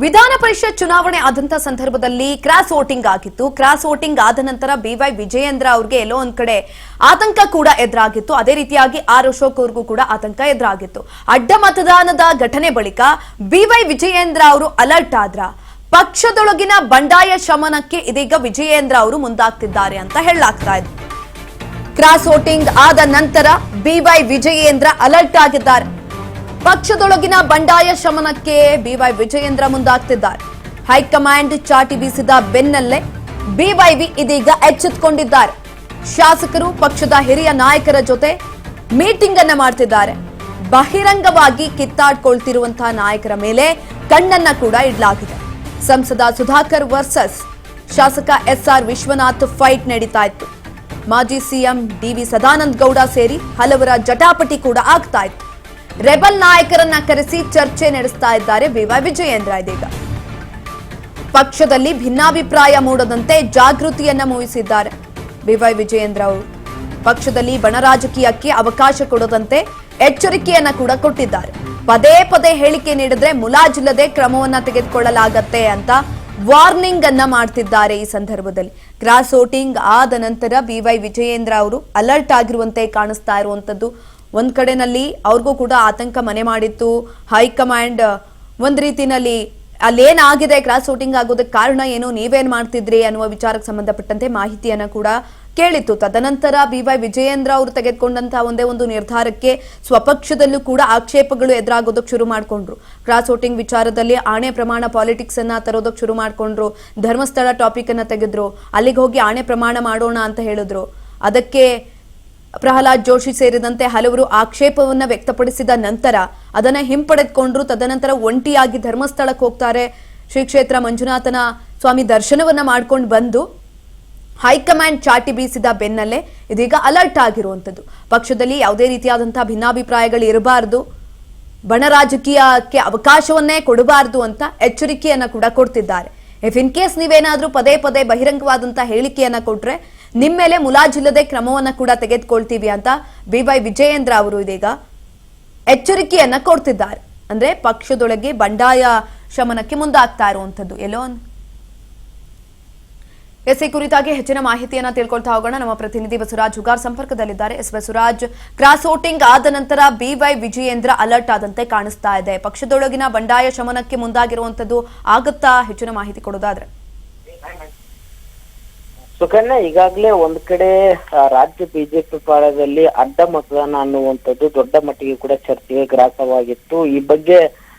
ವಿಧಾನ ಪರಿಷತ್ ಚುನಾವಣೆ ಆದಂತ ಸಂದರ್ಭದಲ್ಲಿ ಕ್ರಾಸ್ ವೋಟಿಂಗ್ ಆಗಿತ್ತು. ಕ್ರಾಸ್ ವೋಟಿಂಗ್ ಆದ ನಂತರ ಬಿವೈ ವಿಜಯೇಂದ್ರ ಅವರಿಗೆ ಎಲ್ಲೋ ಒಂದ್ ಕಡೆ ಆತಂಕ ಕೂಡ ಎದುರಾಗಿತ್ತು. ಅದೇ ರೀತಿಯಾಗಿ ಆರ್ ಅಶೋಕ್ ಅವರಿಗೂ ಕೂಡ ಆತಂಕ ಎದುರಾಗಿತ್ತು. ಅಡ್ಡ ಮತದಾನದ ಘಟನೆ ಬಳಿಕ ಬಿವೈ ವಿಜಯೇಂದ್ರ ಅವರು ಅಲರ್ಟ್ ಆದ್ರ. ಪಕ್ಷದೊಳಗಿನ ಬಂಡಾಯ ಶಮನಕ್ಕೆ ಇದೀಗ ವಿಜಯೇಂದ್ರ ಅವರು ಮುಂದಾಗ್ತಿದ್ದಾರೆ ಅಂತ ಹೇಳಲಾಗ್ತಾ ಇದೆ. ಕ್ರಾಸ್ ವೋಟಿಂಗ್ ಆದ ನಂತರ ಬಿವೈ ವಿಜಯೇಂದ್ರ ಅಲರ್ಟ್ ಆಗಿದ್ದಾರೆ. ಪಕ್ಷದೊಳಗಿನ ಬಂಡಾಯ ಶಮನಕ್ಕೆ ಬಿವೈ ವಿಜಯೇಂದ್ರ ಮುಂದಾಗ್ತಿದ್ದಾರೆ. ಹೈಕಮಾಂಡ್ ಚಾಟಿ ಬೀಸಿದ ಬೆನ್ನಲ್ಲೇ ಬಿವೈವಿ ಇದೀಗ ಎಚ್ಚೆತ್ತುಕೊಂಡಿದ್ದಾರೆ. ಶಾಸಕರು ಪಕ್ಷದ ಹಿರಿಯ ನಾಯಕರ ಜೊತೆ ಮೀಟಿಂಗ್ ಅನ್ನ ಮಾಡ್ತಿದ್ದಾರೆ. ಬಹಿರಂಗವಾಗಿ ಕಿತ್ತಾಡ್ಕೊಳ್ತಿರುವಂತಹ ನಾಯಕರ ಮೇಲೆ ಕಣ್ಣನ್ನ ಕೂಡ ಇಡಲಾಗಿದೆ. ಸಂಸದ ಸುಧಾಕರ್ ವರ್ಸಸ್ ಶಾಸಕ ಎಸ್ಆರ್ ವಿಶ್ವನಾಥ್ ಫೈಟ್ ನಡೀತಾ ಇತ್ತು. ಮಾಜಿ ಸಿಎಂ ಡಿವಿ ಸದಾನಂದ ಗೌಡ ಸೇರಿ ಹಲವರ ಜಟಾಪಟಿ ಕೂಡ ಆಗ್ತಾ ಇತ್ತು. ರೆಬಲ್ ನಾಯಕರನ್ನ ಕರೆಸಿ ಚರ್ಚೆ ನಡೆಸ್ತಾ ಇದ್ದಾರೆ ಬಿವೈ ವಿಜಯೇಂದ್ರ. ಇದೀಗ ಪಕ್ಷದಲ್ಲಿ ಭಿನ್ನಾಭಿಪ್ರಾಯ ಮೂಡದಂತೆ ಜಾಗೃತಿಯನ್ನ ಮೂಡಿಸಿದ್ದಾರೆ ಬಿವೈ ವಿಜಯೇಂದ್ರ ಅವರು. ಪಕ್ಷದಲ್ಲಿ ಬಣ ರಾಜಕೀಯಕ್ಕೆ ಅವಕಾಶ ಕೊಡದಂತೆ ಎಚ್ಚರಿಕೆಯನ್ನ ಕೂಡ ಕೊಟ್ಟಿದ್ದಾರೆ. ಪದೇ ಪದೇ ಹೇಳಿಕೆ ನೀಡಿದ್ರೆ ಮುಲಾಜಿಲ್ಲದೆ ಕ್ರಮವನ್ನ ತೆಗೆದುಕೊಳ್ಳಲಾಗತ್ತೆ ಅಂತ ವಾರ್ನಿಂಗ್ ಅನ್ನ ಮಾಡ್ತಿದ್ದಾರೆ. ಈ ಸಂದರ್ಭದಲ್ಲಿ ಕ್ರಾಸ್ ವೋಟಿಂಗ್ ಆದ ನಂತರ ಬಿವೈ ವಿಜಯೇಂದ್ರ ಅವರು ಅಲರ್ಟ್ ಆಗಿರುವಂತೆ ಕಾಣಿಸ್ತಾ ಇರುವಂತದ್ದು. ಒಂದ್ ಕಡೆನಲ್ಲಿ ಅವ್ರಿಗೂ ಕೂಡ ಆತಂಕ ಮನೆ ಮಾಡಿತ್ತು. ಹೈಕಮಾಂಡ್ ಒಂದ್ ರೀತಿನಲ್ಲಿ ಅಲ್ಲೇನಾಗಿದೆ, ಕ್ರಾಸ್ ವೋಟಿಂಗ್ ಆಗೋದಕ್ಕೆ ಕಾರಣ ಏನು, ನೀವೇನ್ ಮಾಡ್ತಿದ್ರಿ ಅನ್ನುವ ವಿಚಾರಕ್ಕೆ ಸಂಬಂಧಪಟ್ಟಂತೆ ಮಾಹಿತಿಯನ್ನ ಕೂಡ ಕೇಳಿತ್ತು. ತದನಂತರ ಬಿವೈ ವಿಜಯೇಂದ್ರ ಅವರು ತೆಗೆದುಕೊಂಡಂತಹ ಒಂದೇ ಒಂದು ನಿರ್ಧಾರಕ್ಕೆ ಸ್ವಪಕ್ಷದಲ್ಲೂ ಕೂಡ ಆಕ್ಷೇಪಗಳು ಎದುರಾಗೋದಕ್ಕೆ ಶುರು ಮಾಡ್ಕೊಂಡ್ರು. ಕ್ರಾಸ್ ವೋಟಿಂಗ್ ವಿಚಾರದಲ್ಲಿ ಆಣೆ ಪ್ರಮಾಣ ಪಾಲಿಟಿಕ್ಸ್ ಅನ್ನ ತರೋದಕ್ಕೆ ಶುರು ಮಾಡ್ಕೊಂಡ್ರು. ಧರ್ಮಸ್ಥಳ ಟಾಪಿಕ್ ಅನ್ನ ತೆಗೆದ್ರು. ಅಲ್ಲಿಗೆ ಹೋಗಿ ಆಣೆ ಪ್ರಮಾಣ ಮಾಡೋಣ ಅಂತ ಹೇಳಿದ್ರು. ಅದಕ್ಕೆ ಪ್ರಹ್ಲಾದ್ ಜೋಶಿ ಸೇರಿದಂತೆ ಹಲವರು ಆಕ್ಷೇಪವನ್ನ ವ್ಯಕ್ತಪಡಿಸಿದ ನಂತರ ಅದನ್ನ ಹಿಂಪಡೆದುಕೊಂಡ್ರು. ತದನಂತರ ಒಂಟಿಯಾಗಿ ಧರ್ಮಸ್ಥಳಕ್ಕೆ ಹೋಗ್ತಾರೆ. ಶ್ರೀ ಕ್ಷೇತ್ರ ಮಂಜುನಾಥನ ಸ್ವಾಮಿ ದರ್ಶನವನ್ನ ಮಾಡ್ಕೊಂಡು ಬಂದು ಹೈಕಮಾಂಡ್ ಚಾಟಿ ಬೀಸಿದ ಬೆನ್ನಲ್ಲೇ ಇದೀಗ ಅಲರ್ಟ್ ಆಗಿರುವಂತದ್ದು. ಪಕ್ಷದಲ್ಲಿ ಯಾವುದೇ ರೀತಿಯಾದಂತಹ ಭಿನ್ನಾಭಿಪ್ರಾಯಗಳು ಇರಬಾರದು, ಬಣ ರಾಜಕೀಯಕ್ಕೆ ಅವಕಾಶವನ್ನೇ ಕೊಡಬಾರದು ಅಂತ ಎಚ್ಚರಿಕೆಯನ್ನ ಕೂಡ ಕೊಡ್ತಿದ್ದಾರೆ. ಇಫ್ ಇನ್ ಕೇಸ್ ನೀವೇನಾದ್ರೂ ಪದೇ ಪದೇ ಬಹಿರಂಗವಾದಂತಹ ಹೇಳಿಕೆಯನ್ನ ಕೊಟ್ರೆ ನಿಮ್ಮ ಮೇಲೆ ಮುಲಾಜಿಲ್ಲದೆ ಕ್ರಮವನ್ನ ಕೂಡ ತೆಗೆದುಕೊಳ್ತೀವಿ ಅಂತ ಬಿವೈ ವಿಜಯೇಂದ್ರ ಅವರು ಇದೀಗ ಎಚ್ಚರಿಕೆಯನ್ನ ಕೊಡ್ತಿದ್ದಾರೆ. ಅಂದ್ರೆ ಪಕ್ಷದೊಳಗೆ ಬಂಡಾಯ ಶಮನಕ್ಕೆ ಮುಂದಾಗ್ತಾ ಇರುವಂತದ್ದು. ಎಲ್ಲೋ ಈ ಕುರಿತಾಗಿ ಹೆಚ್ಚಿನ ಮಾಹಿತಿಯನ್ನ ತಿಳ್ಕೊಳ್ತಾ ಹೋಗೋಣ. ನಮ್ಮ ಪ್ರತಿನಿಧಿ ಬಸವರಾಜ್ ಹುಗಾರ್ ಸಂಪರ್ಕದಲ್ಲಿದ್ದಾರೆ. ಎಸ್ ಬಸವರಾಜ್, ಕ್ರಾಸ್ ವೋಟಿಂಗ್ ಆದ ನಂತರ ಬಿವೈ ವಿಜಯೇಂದ್ರ ಅಲರ್ಟ್ ಆದಂತೆ ಕಾಣಿಸ್ತಾ ಇದೆ. ಪಕ್ಷದೊಳಗಿನ ಬಂಡಾಯ ಶಮನಕ್ಕೆ ಮುಂದಾಗಿರುವಂತದ್ದು ಆಗುತ್ತಾ? ಹೆಚ್ಚಿನ ಮಾಹಿತಿ ಕೊಡೋದಾದ್ರೆ. ಸುಕನ್ಯಾ, ಈಗಾಗಲೇ ಒಂದ್ ಕಡೆ ರಾಜ್ಯ ಬಿಜೆಪಿ ಪಾಳಯದಲ್ಲಿ ಅಡ್ಡ ಮತದಾನ ಅನ್ನುವಂಥದ್ದು ದೊಡ್ಡ ಮಟ್ಟಿಗೆ ಕೂಡ ಚರ್ಚೆಗೆ ಗ್ರಾಸವಾಗಿತ್ತು. ಈ ಬಗ್ಗೆ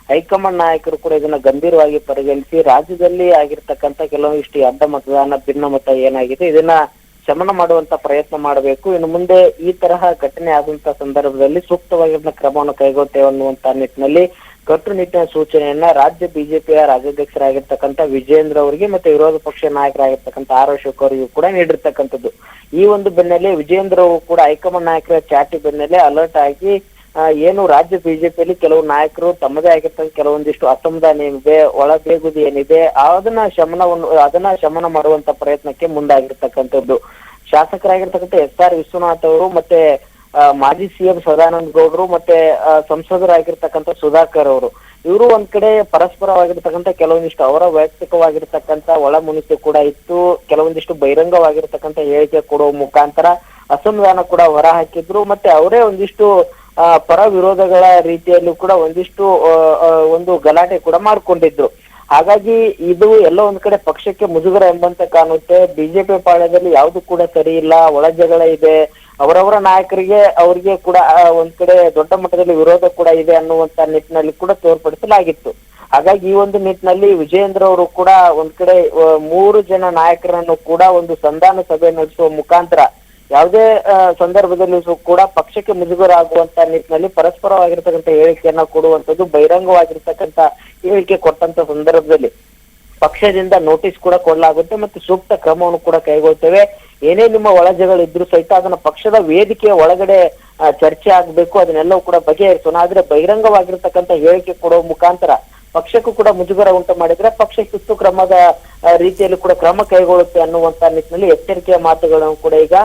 ಹೈಕಮಾಂಡ್ ನಾಯಕರು ಕೂಡ ಇದನ್ನ ಗಂಭೀರವಾಗಿ ಪರಿಗಣಿಸಿ ರಾಜ್ಯದಲ್ಲಿ ಆಗಿರ್ತಕ್ಕಂಥ ಕೆಲವೊಂದಿಷ್ಟು ಅಡ್ಡ ಮತದಾನ, ಭಿನ್ನ ಮತ ಏನಾಗಿದೆ ಇದನ್ನ ಶಮನ ಮಾಡುವಂತ ಪ್ರಯತ್ನ ಮಾಡಬೇಕು. ಇನ್ನು ಮುಂದೆ ಈ ತರಹ ಘಟನೆ ಆದಂತ ಸಂದರ್ಭದಲ್ಲಿ ಸೂಕ್ತವಾಗಿರುವ ಕ್ರಮವನ್ನು ಕೈಗೊಳ್ತೇವೆ ಅನ್ನುವಂತ ನಿಟ್ಟಿನಲ್ಲಿ ಕಟ್ಟುನಿಟ್ಟಿನ ಸೂಚನೆಯನ್ನ ರಾಜ್ಯ ಬಿಜೆಪಿಯ ರಾಜ್ಯಾಧ್ಯಕ್ಷರಾಗಿರ್ತಕ್ಕಂಥ ವಿಜಯೇಂದ್ರ ಅವರಿಗೆ ಮತ್ತೆ ವಿರೋಧ ಪಕ್ಷ ನಾಯಕರಾಗಿರ್ತಕ್ಕಂಥ ಆರ್ ಅಶೋಕ್ ಅವರಿಗೂ ಕೂಡ ನೀಡಿರ್ತಕ್ಕಂಥದ್ದು. ಈ ಒಂದು ಬೆನ್ನಲ್ಲೇ ವಿಜಯೇಂದ್ರ ಅವರು ಕೂಡ ಹೈಕಮಾಂಡ್ ನಾಯಕರ ಚಾಟಿ ಬೆನ್ನಲ್ಲೇ ಅಲರ್ಟ್ ಆಗಿ ಏನು ರಾಜ್ಯ ಬಿಜೆಪಿಯಲ್ಲಿ ಕೆಲವು ನಾಯಕರು ತಮ್ಮದೇ ಆಗಿರ್ತಕ್ಕಂಥ ಕೆಲವೊಂದಿಷ್ಟು ಅಸಮಾಧಾನ ಏನಿದೆ, ಒಳ ಬೇಗುದಿ ಏನಿದೆ ಅದನ್ನ ಶಮನ ಮಾಡುವಂತ ಪ್ರಯತ್ನಕ್ಕೆ ಮುಂದಾಗಿರ್ತಕ್ಕಂಥದ್ದು. ಶಾಸಕರಾಗಿರ್ತಕ್ಕಂಥ ಎಸ್ಆರ್ ವಿಶ್ವನಾಥ್ ಅವರು ಮತ್ತೆ ಮಾಜಿ ಸಿಎಂ ಸದಾನಂದ ಗೌಡರು ಮತ್ತೆ ಸಂಸದರಾಗಿರ್ತಕ್ಕಂಥ ಸುಧಾಕರ್ ಅವರು, ಇವರು ಒಂದ್ ಕಡೆ ಪರಸ್ಪರವಾಗಿರ್ತಕ್ಕಂಥ ಕೆಲವೊಂದಿಷ್ಟು ಅವರ ವೈಯಕ್ತಿಕವಾಗಿರ್ತಕ್ಕಂಥ ಒಳ ಮುನಿಸು ಕೂಡ ಇತ್ತು. ಕೆಲವೊಂದಿಷ್ಟು ಬಹಿರಂಗವಾಗಿರ್ತಕ್ಕಂಥ ಹೇಳಿಕೆ ಕೊಡುವ ಮುಖಾಂತರ ಅಸಮಾಧಾನ ಕೂಡ ಹೊರ ಹಾಕಿದ್ರು. ಮತ್ತೆ ಅವರೇ ಒಂದಿಷ್ಟು ಪರ ವಿರೋಧಗಳ ರೀತಿಯಲ್ಲೂ ಕೂಡ ಒಂದು ಗಲಾಟೆ ಕೂಡ ಮಾಡ್ಕೊಂಡಿದ್ರು. ಹಾಗಾಗಿ ಇದು ಎಲ್ಲ ಒಂದ್ ಕಡೆ ಪಕ್ಷಕ್ಕೆ ಮುಜುಗರ ಎಂಬಂತೆ ಕಾಣುತ್ತೆ. ಬಿಜೆಪಿ ಪಾಳ್ಯದಲ್ಲಿ ಯಾವ್ದು ಕೂಡ ಸರಿ ಇಲ್ಲ, ಒಳ ಜಗಳ ಇದೆ, ಅವರವರ ನಾಯಕರಿಗೆ ಅವ್ರಿಗೆ ಕೂಡ ಒಂದ್ ಕಡೆ ದೊಡ್ಡ ಮಟ್ಟದಲ್ಲಿ ವಿರೋಧ ಕೂಡ ಇದೆ ಅನ್ನುವಂತ ನಿಟ್ಟಿನಲ್ಲಿ ಕೂಡ ತೋರ್ಪಡಿಸಲಾಗಿತ್ತು. ಹಾಗಾಗಿ ಈ ಒಂದು ನಿಟ್ಟಿನಲ್ಲಿ ವಿಜಯೇಂದ್ರ ಅವರು ಕೂಡ ಒಂದ್ ಕಡೆ 3 ಜನ ನಾಯಕರನ್ನು ಕೂಡ ಒಂದು ಸಂಧಾನ ಸಭೆ ನಡೆಸುವ ಮುಖಾಂತರ ಯಾವುದೇ ಸಂದರ್ಭದಲ್ಲಿ ಕೂಡ ಪಕ್ಷಕ್ಕೆ ಮುಜುಗರ ಆಗುವಂತ ನಿಟ್ಟಿನಲ್ಲಿ ಪರಸ್ಪರವಾಗಿರ್ತಕ್ಕಂಥ ಹೇಳಿಕೆಯನ್ನ ಕೊಡುವಂತದ್ದು, ಬಹಿರಂಗವಾಗಿರ್ತಕ್ಕಂಥ ಹೇಳಿಕೆ ಕೊಟ್ಟಂತ ಸಂದರ್ಭದಲ್ಲಿ ಪಕ್ಷದಿಂದ ನೋಟಿಸ್ ಕೂಡ ಕೊಡಲಾಗುತ್ತೆ ಮತ್ತೆ ಸೂಕ್ತ ಕ್ರಮವನ್ನು ಕೂಡ ಕೈಗೊಳ್ತೇವೆ. ಏನೇ ನಿಮ್ಮ ಒಳಜಗಳು ಇದ್ರು ಸಹಿತ ಅದನ್ನ ಪಕ್ಷದ ವೇದಿಕೆಯ ಒಳಗಡೆ ಚರ್ಚೆ ಆಗ್ಬೇಕು, ಅದನ್ನೆಲ್ಲವೂ ಕೂಡ ಬಗೆಹರಿಸೋಣ. ಆದ್ರೆ ಬಹಿರಂಗವಾಗಿರ್ತಕ್ಕಂಥ ಹೇಳಿಕೆ ಕೊಡುವ ಮುಖಾಂತರ ಪಕ್ಷಕ್ಕೂ ಕೂಡ ಮುಜುಗರ ಉಂಟು ಮಾಡಿದ್ರೆ ಪಕ್ಷ ಶಿಸ್ತು ಕ್ರಮದ ರೀತಿಯಲ್ಲಿ ಕೂಡ ಕ್ರಮ ಕೈಗೊಳ್ಳುತ್ತೆ ಅನ್ನುವಂತ ನಿಟ್ಟಿನಲ್ಲಿ ಎಚ್ಚರಿಕೆಯ ಮಾತುಗಳನ್ನು ಕೂಡ ಈಗ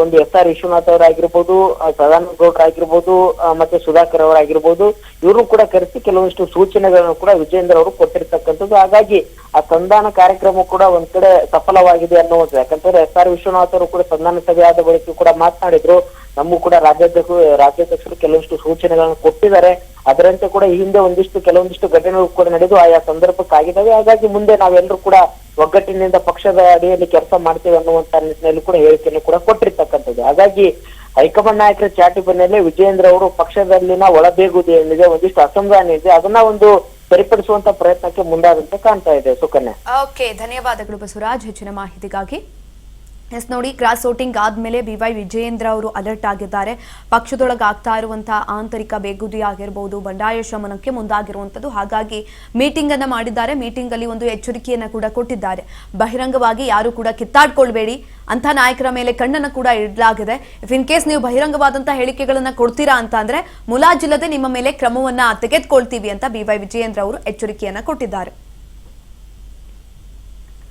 ಒಂದು SR ವಿಶ್ವನಾಥ್ ಅವರಾಗಿರ್ಬೋದು, ಸದಾನಂದ ಗೌಡ್ರ ಆಗಿರ್ಬೋದು, ಮತ್ತೆ ಸುಧಾಕರ್ ಅವರಾಗಿರ್ಬೋದು, ಇವರು ಕೂಡ ಕರೆಸಿ ಕೆಲವೊಂದಿಷ್ಟು ಸೂಚನೆಗಳನ್ನು ಕೂಡ ವಿಜೇಂದ್ರ ಅವರು ಕೊಟ್ಟಿರ್ತಕ್ಕಂಥದ್ದು. ಹಾಗಾಗಿ ಆ ಸಂಧಾನ ಕಾರ್ಯಕ್ರಮ ಕೂಡ ಒಂದ್ ಕಡೆ ಸಫಲವಾಗಿದೆ ಅನ್ನುವುದು. ಯಾಕಂತಂದ್ರೆ SR ವಿಶ್ವನಾಥ್ ಅವರು ಕೂಡ ಸಂಧಾನ ಸಭೆ ಆದ ಬಳಿಕ ಕೂಡ ಮಾತನಾಡಿದ್ರು, ನಮಗೂ ಕೂಡ ರಾಜ್ಯಾಧ್ಯಕ್ಷರು ಕೆಲವೊಂದಿಷ್ಟು ಸೂಚನೆಗಳನ್ನು ಕೊಟ್ಟಿದ್ದಾರೆ. ಅದರಂತೆ ಕೂಡ ಈ ಹಿಂದೆ ಕೆಲವೊಂದಿಷ್ಟು ಘಟನೆಗಳು ಕೂಡ ನಡೆದು ಆಯಾ ಸಂದರ್ಭಕ್ಕಾಗಿದ್ದಾವೆ. ಹಾಗಾಗಿ ಮುಂದೆ ನಾವೆಲ್ಲರೂ ಕೂಡ ಒಗ್ಗಟ್ಟಿನಿಂದ ಪಕ್ಷದ ಅಡಿಯಲ್ಲಿ ಕೆಲಸ ಮಾಡ್ತೇವೆ ಅನ್ನುವಂತ ನಿಟ್ಟಿನಲ್ಲಿ ಕೂಡ ಹೇಳಿಕೆಯನ್ನು ಕೂಡ ಕೊಟ್ಟಿರ್ತಕ್ಕಂಥದ್ದು. ಹಾಗಾಗಿ ಹೈಕಮಾಂಡ್ ನಾಯಕರ ಚಾಟಿ ಬೆನ್ನಲ್ಲೇ ವಿಜೇಂದ್ರ ಅವರು ಪಕ್ಷದಲ್ಲಿನ ಒಳಬೇಗುದಿ ಏನಿದೆ, ಒಂದಿಷ್ಟು ಅಸಮಾಧಾನ ಇದೆ, ಅದನ್ನ ಒಂದು ಸರಿಪಡಿಸುವಂತ ಪ್ರಯತ್ನಕ್ಕೆ ಮುಂದಾದಂತೆ ಕಾಣ್ತಾ ಇದೆ. ಸುಕನ್ಯಾ, ಓಕೆ, ಧನ್ಯವಾದಗಳು ಬಸವರಾಜ್ ಹೆಚ್ಚಿನ ಮಾಹಿತಿಗಾಗಿ. ಎಸ್ ನೋಡಿ, ಕ್ರಾಸ್ ವೋಟಿಂಗ್ ಆದ್ಮೇಲೆ BY ವಿಜಯೇಂದ್ರ ಅವರು ಅಲರ್ಟ್ ಆಗಿದ್ದಾರೆ. ಪಕ್ಷದೊಳಗೆ ಆಗ್ತಾ ಇರುವಂತಹ ಆಂತರಿಕ ಬೇಗುದಿ ಆಗಿರಬಹುದು, ಬಂಡಾಯ ಶಮನಕ್ಕೆ ಮುಂದಾಗಿರುವಂತದ್ದು. ಹಾಗಾಗಿ ಮೀಟಿಂಗ್ ಅನ್ನ ಮಾಡಿದ್ದಾರೆ. ಮೀಟಿಂಗ್ ಅಲ್ಲಿ ಒಂದು ಎಚ್ಚರಿಕೆಯನ್ನ ಕೂಡ ಕೊಟ್ಟಿದ್ದಾರೆ. ಬಹಿರಂಗವಾಗಿ ಯಾರು ಕೂಡ ಕಿತ್ತಾಡ್ಕೊಳ್ಬೇಡಿ ಅಂತ ನಾಯಕರ ಮೇಲೆ ಕಣ್ಣನ್ನು ಕೂಡ ಇಡಲಾಗಿದೆ. ಇಫ್ ಇನ್ ಕೇಸ್ ನೀವು ಬಹಿರಂಗವಾದಂತಹ ಹೇಳಿಕೆಗಳನ್ನ ಕೊಡ್ತೀರಾ ಅಂತ ಅಂದ್ರೆ ಮುಲಾಜಿಲ್ಲದೆ ನಿಮ್ಮ ಮೇಲೆ ಕ್ರಮವನ್ನ ತೆಗೆದುಕೊಳ್ತೀವಿ ಅಂತ BY ವಿಜಯೇಂದ್ರ ಅವರು ಎಚ್ಚರಿಕೆಯನ್ನ ಕೊಟ್ಟಿದ್ದಾರೆ.